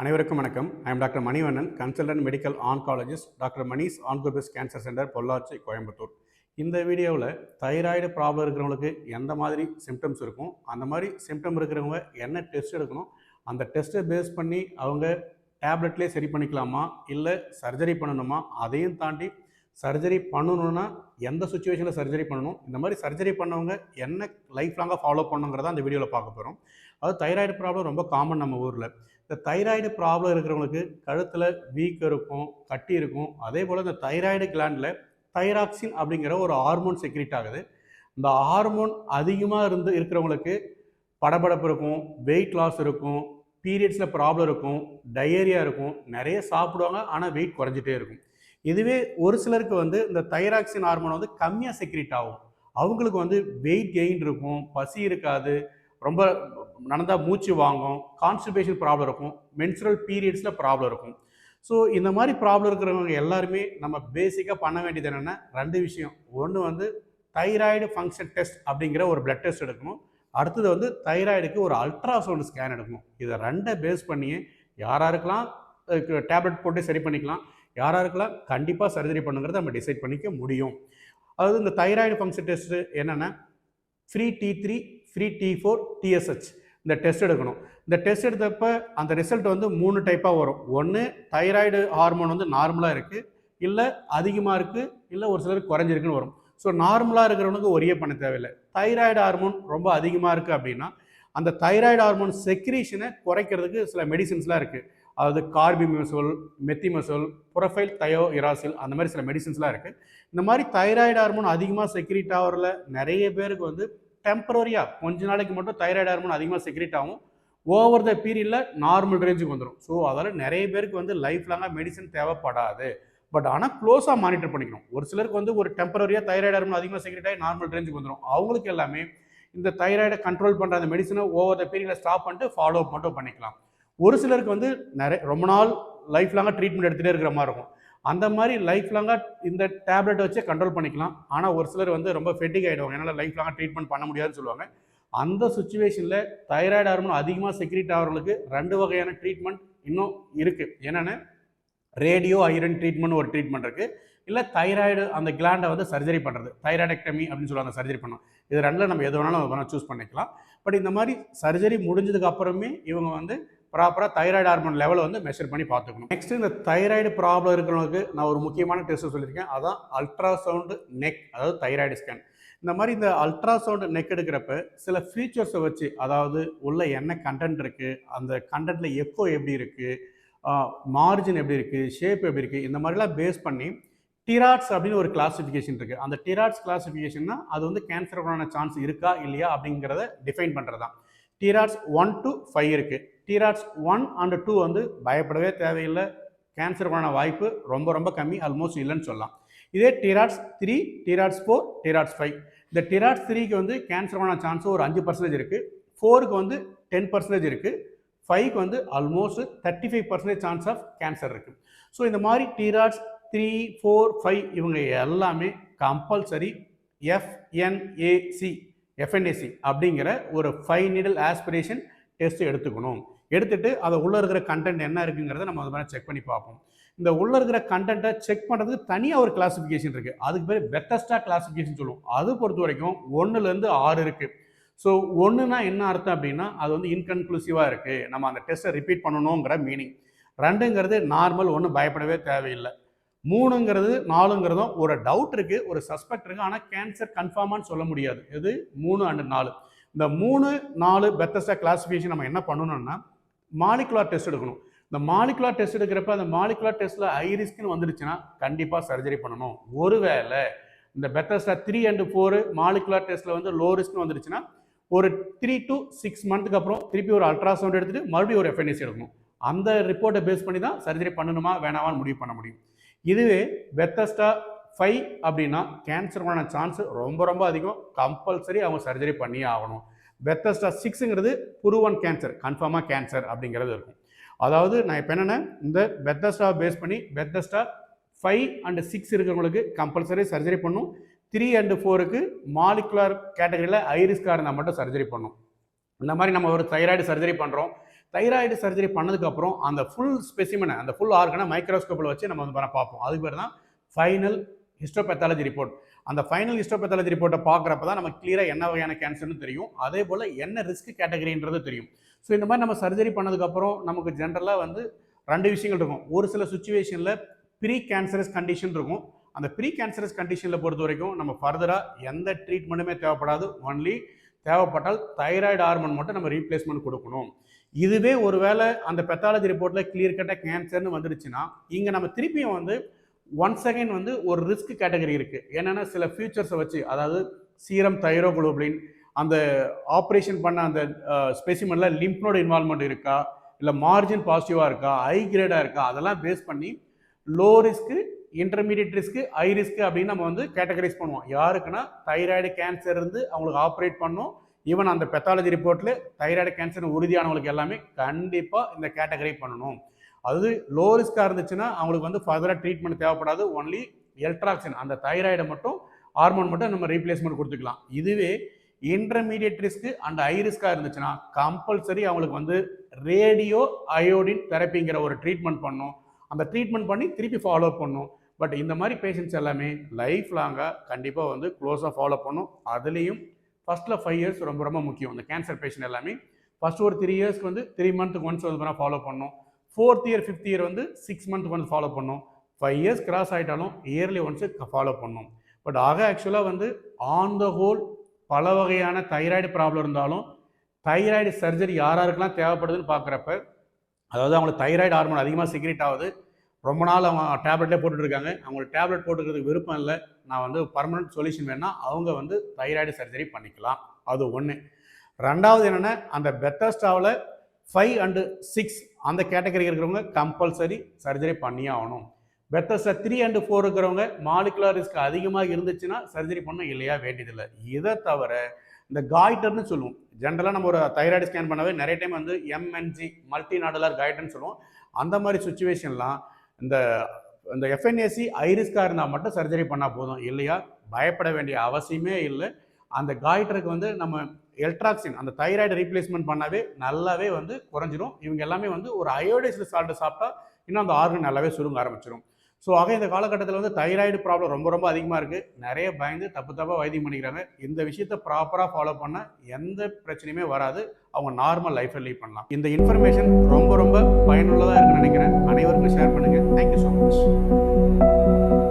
அனைவருக்கும் வணக்கம். I am doctor Manivannan, consultant medical oncologist, doctor Mani's ஆன்கோபெஸ் கேன்சர் சென்டர், பொள்ளாச்சி, கோயம்புத்தூர். இந்த வீடியோவில் தைராய்டு ப்ராப்ளம் இருக்கிறவங்களுக்கு எந்த மாதிரி சிம்டம்ஸ் இருக்கும், அந்த மாதிரி சிம்டம் இருக்கிறவங்க என்ன டெஸ்ட் எடுக்கணும், அந்த டெஸ்ட்டை பேஸ் பண்ணி அவங்க டேப்லெட்லேயே சரி பண்ணிக்கலாமா இல்லை சர்ஜரி பண்ணணுமா, அதையும் தாண்டி சர்ஜரி பண்ணணுன்னா எந்த சுச்சுவேஷனில் சர்ஜரி பண்ணணும், இந்த மாதிரி சர்ஜரி பண்ணவங்க என்ன லைஃப் லாங்காக ஃபாலோ பண்ணுங்கிறத அந்த வீடியோவில் பார்க்க போகிறோம். அது தைராய்டு ப்ராப்ளம் ரொம்ப காமன் நம்ம ஊரில். இந்த தைராய்டு ப்ராப்ளம் இருக்கிறவங்களுக்கு கழுத்தில் வீக்கம் இருக்கும், கட்டி இருக்கும். அதே போல் இந்த தைராய்டு கிளாண்டில் தைராக்சின் அப்படிங்கிற ஒரு ஹார்மோன் செக்ரீட் ஆகுது. இந்த ஹார்மோன் அதிகமாக இருக்கிறவங்களுக்கு படபடப்பு இருக்கும், வெயிட் லாஸ் இருக்கும், பீரியட்ஸில் ப்ராப்ளம் இருக்கும், டயேரியா இருக்கும், நிறைய சாப்பிடுவாங்க ஆனால் வெயிட் குறைஞ்சிட்டே இருக்கும். இதுவே ஒரு சிலருக்கு வந்து இந்த தைராக்சின் ஹார்மோன் வந்து கம்மியாக செக்ரீட் ஆகும். அவங்களுக்கு வந்து வெயிட் கெயின் இருக்கும், பசி இருக்காது, ரொம்ப நடந்தால் மூச்சு வாங்கும், கான்ஸ்டிபேஷன் ப்ராப்ளம் இருக்கும், மென்சுரல் பீரியட்ஸில் ப்ராப்ளம் இருக்கும். ஸோ இந்த மாதிரி ப்ராப்ளம் இருக்கிறவங்க எல்லாருமே நம்ம பேசிக்காக பண்ண வேண்டியது என்னென்னா ரெண்டு விஷயம். ஒன்று வந்து தைராய்டு ஃபங்க்ஷன் டெஸ்ட் அப்படிங்கிற ஒரு பிளட் டெஸ்ட் எடுக்கணும். அடுத்தது வந்து தைராய்டுக்கு ஒரு அல்ட்ராசவுண்ட் ஸ்கேன் எடுக்கணும். இதை ரெண்டை பேஸ் பண்ணியே யாராருக்கெல்லாம் டேப்லெட் போட்டு சரி பண்ணிக்கலாம், யாராருக்கெல்லாம் கண்டிப்பாக சர்ஜரி பண்ணுங்கிறத நம்ம டிசைட் பண்ணிக்க முடியும். அதாவது இந்த தைராய்டு ஃபங்க்ஷன் டெஸ்ட்டு என்னென்னா free T3, free T4, TSH இந்த டெஸ்ட் எடுக்கணும். இந்த டெஸ்ட் எடுத்தப்போ அந்த ரிசல்ட் வந்து 3 டைப்பாக வரும். ஒன்று தைராய்டு ஹார்மோன் வந்து நார்மலாக இருக்குது, இல்லை அதிகமாக இருக்குது, இல்லை ஒரு சிலருக்கு குறைஞ்சிருக்குன்னு வரும். ஸோ நார்மலாக இருக்கிறவனுக்கு ஒரே பண்ண தேவையில்லை. தைராய்டு ஹார்மோன் ரொம்ப அதிகமாக இருக்குது அப்படின்னா அந்த தைராய்டு ஹார்மோன் செக்ரீஷனை குறைக்கிறதுக்கு சில மெடிசின்ஸ்லாம் இருக்குது. அதாவது கார்பிமெசோல், மெத்திமெசோல், புரோஃபைல் தயோ இராசில் அந்த மாதிரி சில மெடிசின்ஸ்லாம் இருக்குது. இந்த மாதிரி தைராய்டு ஹார்மோன் அதிகமாக செக்ரீட் ஆகிறதுல நிறைய பேருக்கு வந்து டெம்பரரியாக கொஞ்ச நாளைக்கு மட்டும் தைராய்டு ஹார்மோன் அதிகமாக செக்ரீட் ஆகும், ஓவர் த பீரியடில் நார்மல் ரேஞ்சுக்கு வந்துடும். ஸோ அதால் நிறைய பேருக்கு வந்து லைஃப் லாங்காக மெடிசன் தேவைப்படாது. பட் ஆனால் க்ளோஸாக மானிட்டர் பண்ணிக்கணும். ஒரு சிலருக்கு வந்து ஒரு டெம்பரரியாக தைராய்டு ஹார்மோன் அதிகமாக செக்ரீட் ஆகி நார்மல் ரேஞ்சுக்கு வந்துடும். அவங்களுக்கு எல்லாமே இந்த தைராய்டை கண்ட்ரோல் பண்ணுற அந்த மெடிசனை ஓவர் த பீரியடில் ஸ்டாப் பண்ணிட்டு ஃபாலோ அப் மட்டும் பண்ணிக்கலாம். ஒரு சிலருக்கு வந்து ரொம்ப நாள் லைஃப் லாங்காக ட்ரீட்மெண்ட் எடுத்துகிட்டே இருக்கிற மாதிரி இருக்கும். அந்த மாதிரி லைஃப் லாங்காக இந்த டேப்லெட்டை வச்சு கண்ட்ரோல் பண்ணிக்கலாம். ஆனால் ஒரு சிலர் வந்து ரொம்ப ஃபெட்டிக் ஆகிடுவாங்க, என்னால் லைஃப் லாங்காக ட்ரீட்மெண்ட் பண்ண முடியாதுன்னு சொல்லுவாங்க. அந்த சுச்சுவேஷனில் தைராய்டு ஹார்மோன் அதிகமாக செக்ரீட் ஆகிறவங்களுக்கு 2 வகையான ட்ரீட்மெண்ட் இன்னும் இருக்குது. என்னென்னு ரேடியோ ஐரன் ட்ரீட்மெண்ட் ஒரு ட்ரீட்மெண்ட் இருக்குது, இல்லை தைராய்டு அந்த கிளாண்டை வந்து சர்ஜரி பண்ணுறது, தைராய்டெக்டமி அப்படின்னு சொல்லுவாங்க, சர்ஜரி பண்ணோம். இது ரெண்டில் நம்ம எது வேணாலும் நம்ம சூஸ் பண்ணிக்கலாம். பட் இந்த மாதிரி சர்ஜரி முடிஞ்சதுக்கு அப்புறமே இவங்க வந்து ப்ராப்பராக தைராய்டு ஹார்மோன் லெவலை வந்து மெஷர் பண்ணி பார்த்துக்கணும். நெக்ஸ்ட் இந்த தைராய்டு ப்ராப்ளம் இருக்கிறவங்களுக்கு நான் ஒரு முக்கியமான டெஸ்ட் சொல்லியிருக்கேன், அதான் அல்ட்ராசவுண்டு நெக், அதாவது தைராய்டு ஸ்கேன். இந்த மாதிரி இந்த அல்ட்ராசவுண்டு நெக் எடுக்கிறப்ப சில ஃபீச்சர்ஸை வச்சு, அதாவது உள்ள என்ன கண்டென்ட் இருக்குது, அந்த கண்டென்ட்டில் எக்கோ எப்படி இருக்குது, மார்ஜின் எப்படி இருக்குது, ஷேப் எப்படி இருக்குது, இந்த மாதிரிலாம் பேஸ் பண்ணி டிராட்ஸ் அப்படின்னு ஒரு கிளாசிஃபிகேஷன் இருக்குது. அந்த டிராட்ஸ் கிளாசிஃபிகேஷன்னா அது வந்து கேன்சருக்கான சான்ஸ் இருக்கா இல்லையா அப்படிங்கிறத டிஃபைன் பண்ணுறது தான். டிராட்ஸ் 1 to 5 இருக்குது. டிராட்ஸ் 1 and 2 வந்து பயப்படவே தேவையில்லை, கேன்சருக்கான வாய்ப்பு ரொம்ப ரொம்ப கம்மி, ஆல்மோஸ்ட் இல்லைன்னு சொல்லலாம். இதே டிராட்ஸ் 3, டிராட்ஸ் 4, டிராட்ஸ் 5, இந்த டிராட்ஸ் 3க்கு வந்து கேன்சருக்கான சான்ஸ் ஒரு 5% இருக்குது, 4க்கு வந்து 10% இருக்குது, 5க்கு வந்து ஆல்மோஸ்ட் 35% சான்ஸ் ஆஃப் கேன்சர் இருக்குது. ஸோ இந்த மாதிரி டிராட்ஸ் 3, 4, 5 இவங்க எல்லாமே கம்பல்சரி FNAC அப்படிங்கிற ஒரு 5 needle ஆஸ்பிரேஷன் டெஸ்ட் எடுத்துக்கணும். எடுத்துட்டு அதை உள்ளே இருக்கிற கண்டென்ட் என்ன இருக்குங்கிறத நம்ம அது மாதிரி செக் பண்ணி பார்ப்போம். இந்த உள்ளே இருக்கிற கண்டென்ட்டை செக் பண்ணுறதுக்கு தனியாக ஒரு கிளாசிஃபிகேஷன் இருக்குது, அதுக்கு பேர் பெத்தஸ்டா கிளாசிஃபிகேஷன் சொல்லுவோம். அது பொறுத்த வரைக்கும் 1லேருந்து 6 இருக்குது. ஸோ 1னா என்ன அர்த்தம் அப்படின்னா அது வந்து இன்கன்க்ளூசிவாக இருக்குது, நம்ம அந்த டெஸ்ட்டை ரிப்பீட் பண்ணணுங்கிற மீனிங். 2ங்கிறது நார்மல், ஒன்றும் பயப்படவே தேவையில்லை. 3ங்கிறது 4ங்கிறதும் ஒரு டவுட் இருக்குது, ஒரு சஸ்பெக்ட் இருக்குது, ஆனால் கேன்சர் கன்ஃபார்மான்னு சொல்ல முடியாது. இது 3 and 4. இந்த 3, 4 பெத்தஸ்டா கிளாசிஃபிகேஷன் நம்ம என்ன பண்ணணும்னா மாலிகுலார் டெஸ்ட் எடுக்கணும். இந்த மாலிகுலார் டெஸ்ட் எடுக்கிறப்ப அந்த மாலிகுலார் டெஸ்ட்டில் ஹை ரிஸ்க்னு வந்துருச்சுன்னா கண்டிப்பாக சர்ஜரி பண்ணணும். ஒருவேளை இந்த பெத்தஸ்டா 3 and 4 மாலிகுலார் டெஸ்ட்டில் வந்து லோ ரிஸ்க்னு வந்துருச்சுன்னா ஒரு 3 to 6 மந்த்துக்கு அப்புறம் திருப்பி ஒரு அல்ட்ராசவுண்ட் எடுத்துகிட்டு மறுபடியும் ஒரு FNAC எடுக்கணும். அந்த ரிப்போர்ட்டை பேஸ் பண்ணி தான் சர்ஜரி பண்ணணுமா வேணாமான்னு முடிவு பண்ண முடியும். இதுவே பெத்தஸ்டா 5 அப்படின்னா கேன்சருக்கான சான்ஸ் ரொம்ப ரொம்ப அதிகம், கம்பல்சரி அவங்க சர்ஜரி பண்ணியே ஆகணும். பெத்தஸ்டா 6ங்கிறது புருவன் கேன்சர், கன்ஃபார்மாக கேன்சர் அப்படிங்கிறது இருக்கும். அதாவது நான் இப்போ என்னென்ன இந்த பெத்தஸ்டாவை பேஸ் பண்ணி பெத்தஸ்டா 5 and 6 இருக்கிறவங்களுக்கு கம்பல்சரி சர்ஜரி பண்ணும். 3 and 4க்கு மாலிகுலர் கேட்டகரியில் ஹை ரிஸ்காக இருந்தால் மட்டும் சர்ஜரி பண்ணும். இந்த மாதிரி நம்ம ஒரு தைராய்டு சர்ஜரி பண்ணுறோம், தைராய்டு சர்ஜரி பண்ணதுக்கப்புறம் அந்த ஃபுல் ஸ்பெசிமனை, அந்த ஃபுல் ஆர்கனை மைக்ரோஸ்கோப்பில் வச்சு நம்ம வந்து பார்ப்போம். அதுக்கு பேர் தான் ஃபைனல் ஹிஸ்டோபேத்தாலஜி ரிப்போர்ட். அந்த ஃபைனல் ஹிஸ்டோபேத்தாலஜி ரிப்போர்ட்டை பார்க்குறப்ப தான் நமக்கு கிளியராக என்ன வகையான கேன்சர்னு தெரியும். அதே போல் என்ன ரிஸ்க் கேட்டகரின்றது தெரியும். ஸோ இந்த மாதிரி நம்ம சர்ஜரி பண்ணதுக்கப்புறம் நமக்கு ஜென்ரலாக வந்து 2 விஷயங்கள் இருக்கும். ஒரு சில சுச்சுவேஷனில் ப்ரீ கேன்சரஸ் கண்டிஷன் இருக்கும். அந்த ப்ரீ கேன்சரஸ் கண்டிஷனில் பொறுத்த வரைக்கும் நம்ம ஃபர்தராக எந்த ட்ரீட்மெண்ட்டுமே தேவைப்படாது. ஒன்லி தேவைப்பட்டால் தைராய்டு ஹார்மோன் மட்டும் நம்ம ரீப்ளேஸ்மெண்ட் கொடுக்கணும். இதுவே ஒருவேளை அந்த பெத்தாலஜி ரிப்போர்ட்டில் கிளியர் கட்டாக கேன்சர்னு வந்துடுச்சுன்னா இங்கே நம்ம திருப்பியும் வந்து ஒன்ஸ் அகைன் வந்து ஒரு ரிஸ்க் கேட்டகரி இருக்குது. என்னென்னா சில ஃபியூச்சர்ஸை வச்சு, அதாவது சீரம் தைரோகுளோபுலின், அந்த ஆப்ரேஷன் பண்ண அந்த ஸ்பெசிமனில் லிம்ப்னோட இன்வால்மெண்ட் இருக்கா, இல்லை மார்ஜின் பாசிட்டிவாக இருக்கா, ஹை கிரேடாக இருக்கா, அதெல்லாம் பேஸ் பண்ணி low risk, intermediate risk, high risk அப்படின்னு நம்ம வந்து கேட்டகரைஸ் பண்ணுவோம். யாருக்குன்னா தைராய்டு கேன்சர் இருந்து அவங்களுக்கு ஆப்ரேட் பண்ணோம். ஈவன் அந்த பெத்தாலஜி ரிப்போர்ட்டில் தைராய்டு கேன்சர் உறுதியானவங்களுக்கு எல்லாமே கண்டிப்பாக இந்த கேட்டகரி பண்ணணும். அது லோ ரிஸ்க்காக இருந்துச்சுன்னா அவங்களுக்கு வந்து ஃபர்தராக ட்ரீட்மெண்ட் தேவைப்படாது. ஒன்லி எல்ட்ராக்சின், அந்த தைராய்டை மட்டும் ஹார்மோன் மட்டும் நம்ம ரீப்ளேஸ்மெண்ட் கொடுத்துக்கலாம். இதுவே இன்டர்மீடியட் ரிஸ்க்கு அண்ட் ஹை ரிஸ்க்காக இருந்துச்சுன்னா கம்பல்சரி அவங்களுக்கு வந்து ரேடியோ அயோடின் தெரப்பிங்கிற ஒரு ட்ரீட்மெண்ட் பண்ணணும். அந்த ட்ரீட்மெண்ட் பண்ணி திருப்பி ஃபாலோ பண்ணணும். பட் இந்த மாதிரி பேஷண்ட்ஸ் எல்லாமே லைஃப் லாங்காக கண்டிப்பாக வந்து க்ளோஸாக ஃபாலோ பண்ணணும். அதுலேயும் ஃபஸ்ட்டில் 5 இயர்ஸ் ரொம்ப ரொம்ப முக்கியம். இந்த கேன்சர் பேஷண்ட் எல்லாமே ஃபஸ்ட் ஒரு 3 இயர்ஸ்க்கு வந்து 3 மந்த்துக்கு ஒன்ஸ் வந்து ஃபாலோ பண்ணணும். 4th இயர் 5th இயர் வந்து 6 மந்த்துக்கு ஒன்ஸ் ஃபாலோ பண்ணணும். 5 இயர்ஸ் கிராஸ் ஆகிட்டாலும் இயர்லி ஒன்ஸு ஃபாலோ பண்ணணும். பட் ஆக்சுவலாக வந்து ஆன் த ஹோல் பல வகையான தைராய்டு ப்ராப்ளம் இருந்தாலும் தைராய்டு சர்ஜரி யாருக்கெல்லாம் தேவைப்படுதுன்னு பார்க்குறப்ப, அதாவது அவங்களுக்கு தைராய்டு ஹார்மோன் அதிகமாக செக்ரேட் ஆகுது, ரொம்ப நாள் அவங்க டேப்லெட்லேயே போட்டுட்ருக்காங்க, அவங்களுக்கு டேப்லெட் போட்டுக்கிறதுக்கு விருப்பம் இல்லை, நான் வந்து பர்மனெண்ட் சொல்யூஷன் வேணால் அவங்க வந்து தைராய்டு சர்ஜரி பண்ணிக்கலாம். அது ஒன்று. ரெண்டாவது என்னென்னா, அந்த பெத்தஸ்டாவில் 5 and 6 அந்த கேட்டகரி இருக்கிறவங்க கம்பல்சரி சர்ஜரி பண்ணியே ஆகணும். பெத்தஸ்டா 3 and 4 இருக்கிறவங்க மாலிகுலர் ரிஸ்க் அதிகமாக இருந்துச்சுன்னா சர்ஜரி பண்ண இல்லையா வேண்டியதில்லை. இதை தவிர இந்த காய்டர்னு சொல்லுவோம். ஜென்ரலாக நம்ம ஒரு தைராய்டு ஸ்கேன் பண்ணவே நிறைய டைம் வந்து எம்என்ஜி மல்டி நாடுலார் காய்டர்னு சொல்லுவோம். அந்த மாதிரி சுச்சுவேஷன்லாம் இந்த எஃப்என்ஏசி ஐரிஸ்காக இருந்தால் மட்டும் சர்ஜரி பண்ணால் போதும். இல்லையா பயப்பட வேண்டிய அவசியமே இல்லை. அந்த காய்டருக்கு வந்து நம்ம எல்ட்ராக்சின், அந்த தைராய்டு ரீப்ளேஸ்மெண்ட் பண்ணாவே நல்லாவே வந்து குறைஞ்சிரும். இவங்க எல்லாமே வந்து ஒரு அயோடைஸ்டு சால்ட்டு சாப்பிட்டா இன்னும் அந்த ஆர்கன் நல்லாவே சுருங்க ஆரம்பிச்சிடும். ஸோ இந்த காலகட்டத்தில் வந்து தைராய்டு ப்ராப்ளம் ரொம்ப ரொம்ப அதிகமாக இருக்குது. நிறைய பயந்து தப்பாக வைத்தியம் பண்ணிக்கிறாங்க. இந்த விஷயத்தை ப்ராப்பராக ஃபாலோ பண்ணால் எந்த பிரச்சனையுமே வராது. அவங்க நார்மல் லைஃப்பை லீட் பண்ணலாம். இந்த இன்ஃபர்மேஷன் ரொம்ப ரொம்ப பயனுள்ளதாக இருக்குன்னு நினைக்கிறேன். அனைவருக்கும் ஷேர் பண்ணுங்கள். Thank you so much.